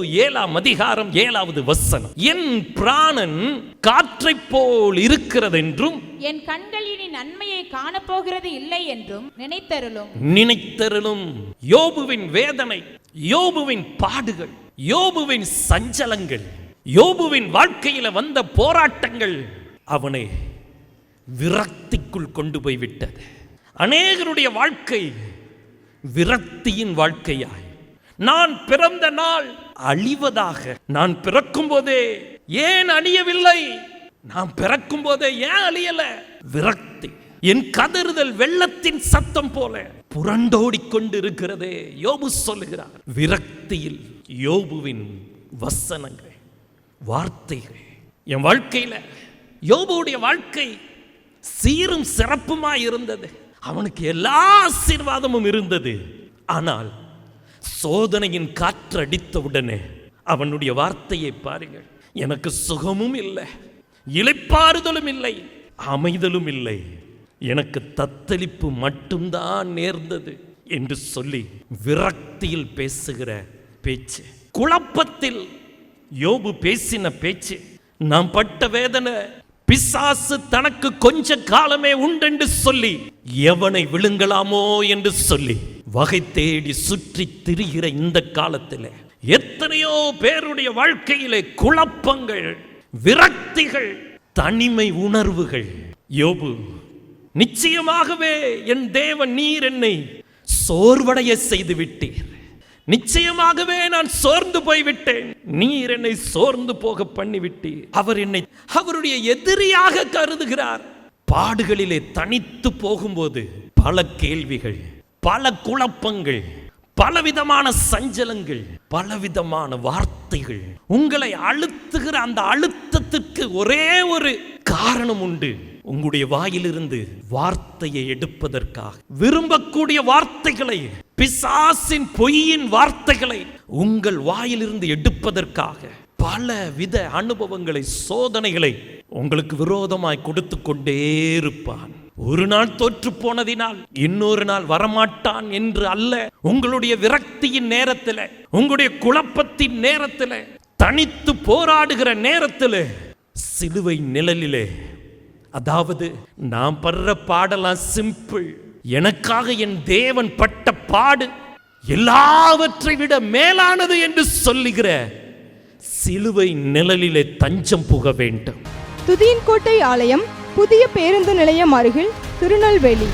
யோபு 7ஆம் அதிகாரம் 7வது வசனம். என் பிராணன் காற்றைப் போல் இருக்கிறதென்றும் என் கண்களின் நன்மையை காணப்போகிறது இல்லை என்றும் நினைத்தருளும். யோபுவின் வேதனை, யோபுவின் பாடுகள், யோபுவின் சஞ்சலங்கள், யோபுவின் வாழ்க்கையில வந்த போராட்டங்கள் அவனை விரக்திக்குள் கொண்டு போய் விட்டது. அநேகருடைய வாழ்க்கை விரக்தியின் வாழ்க்கையாய், நான் பிறந்த நாள் அழிவதாக, நான் பிறக்கும் போதே ஏன் அழியவில்லை, நான் பிறக்கும் போதே ஏன் அழியல, விரக்தி. என் கதறுதல் வெள்ளத்தின் சத்தம் போல புரண்டோடிக் கொண்டு இருக்கிறதே. யோபு சொல்லுகிறார், விரக்தியில் யோபுவின் வசனங்கள், வார்த்தைகள். என் வாழ்க்கையில யோபுடைய வாழ்க்கை சீரும் சிறப்புமாய் இருந்தது. அவனுக்கு எல்லா ஆசீர்வாதமும் இருந்தது. ஆனால் சோதனையின் காற்று அடித்தவுடனே அவனுடைய வார்த்தையை பாருங்கள். எனக்கு சுகமும் இல்லை, இளைப்பாறுதலும் இல்லை, அமைதலும் இல்லை, எனக்கு தத்தளிப்பு மட்டும்தான் நேர்ந்தது என்று சொல்லி விரக்தியில் பேசுகிற பேச்சு, குழப்பத்தில் யோபு பேசின பேச்சு. நாம் பட்ட வேதனை, பிசாசு தனக்கு கொஞ்ச காலமே உண்டென்று சொல்லி எவனை விழுங்கலாமோ என்று சொல்லி வகை தேடி சுற்றி திரிகிற இந்த காலத்தில் எத்தனையோ பேருடைய வாழ்க்கையிலே குழப்பங்கள், விரக்திகள், தனிமை உணர்வுகள். யோபு, நிச்சயமாகவே என் தேவன், நீர் என்னை சோர்வடைய செய்து விட்டீர், நிச்சயமாகவே நான் சோர்ந்து போய்விட்டேன், நீர் என்னை சோர்ந்து போக பண்ணிவிட்டீர். அவர் என்னை அவருடைய எதிரியாக கருதுகிறார். பாடுகளிலே தனித்து போகும்போது பல கேள்விகள், பல குழப்பங்கள், பலவிதமான சஞ்சலங்கள், பலவிதமான வார்த்தைகள் உங்களை அழுத்துகிற அந்த அழுத்தத்திற்கு ஒரே ஒரு காரணம் உண்டு. உங்களுடைய வாயிலிருந்து வார்த்தையை எடுப்பதற்காக, விரும்பக்கூடிய வார்த்தைகளை, பிசாசின் பொய்யின் வார்த்தைகளை உங்கள் வாயிலிருந்து எடுப்பதற்காக பலவித அனுபவங்களை, சோதனைகளை உங்களுக்கு விரோதமாய் கொடுத்து கொண்டே இருப்பான். ஒரு நாள் தோற்று போனதினால் இன்னொரு நாள் வரமாட்டான் என்று அல்ல. உங்களுடைய விரக்தியின் நேரத்தில், உங்களுடைய குழப்பத்தின் நேரத்தில், தனித்து போராடுகிற நேரத்தில், சிலுவை நிழலிலே, அதாவது நாம் படுற பாடலாம் சிம்பிள், எனக்காக என் தேவன் பட்ட பாடு எல்லாவற்றை விட மேலானது என்று சொல்லுகிற சிலுவை நிழலிலே தஞ்சம் புக வேண்டும். துதியின் கோட்டை ஆலயம், புதிய பேருந்து நிலையம் அருகில், திருநெல்வேலி.